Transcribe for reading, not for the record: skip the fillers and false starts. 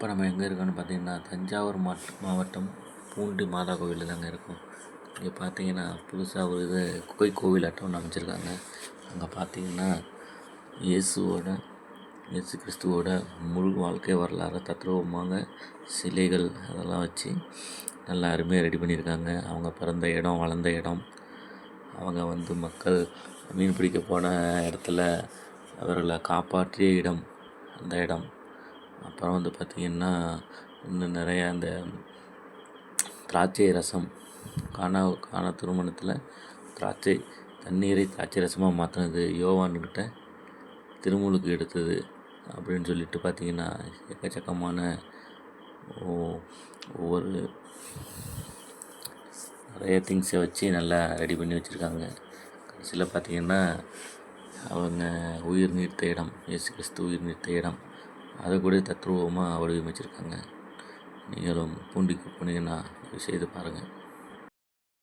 இப்போ நம்ம எங்கே இருக்கோம்னு பார்த்தீங்கன்னா தஞ்சாவூர் மாவட்டம் பூண்டி மாதா கோவிலில் தாங்க இருக்கோம். இங்கே பார்த்தீங்கன்னா புதுசாக ஒரு குகை கோவிலாட்டம் ஒன்று அமைச்சிருக்காங்க. அங்கே பார்த்தீங்கன்னா இயேசு கிறிஸ்துவோட முழு வாழ்க்கை வரலாறு தத்ரூபமாக சிலைகள் அதெல்லாம் வச்சு நல்லா அருமையாக ரெடி பண்ணியிருக்காங்க. அவங்க பிறந்த இடம், வளர்ந்த இடம், அவங்க மக்கள் மீன் பிடிக்க போன இடத்துல அவர்களை காப்பாற்றிய இடம், அந்த இடம். அப்புறம் பார்த்திங்கன்னா இன்னும் நிறையா அந்த திராட்சை ரசம் கானா திருமணத்தில் தண்ணீரை திராட்சை ரசமாக மாற்றினது யோவான்கிட்ட திருமுழுக்கு எடுத்தது அப்படின்னு சொல்லிட்டு பார்த்திங்கன்னா எக்கச்சக்கமான ஒவ்வொரு நிறைய திங்ஸை வச்சு நல்லா ரெடி பண்ணி வச்சுருக்காங்க. கடைசியில் பார்த்திங்கன்னா அவங்க உயிர் நீர்த்த இடம், இயேசு கிறிஸ்து உயிர் நீர்த்த இடம், அதை கூட தத்ரூபமாக வடிவமைச்சிருக்காங்க. நீங்களும் பூண்டிக்கு போனீங்கன்னா செய்து பாருங்கள்.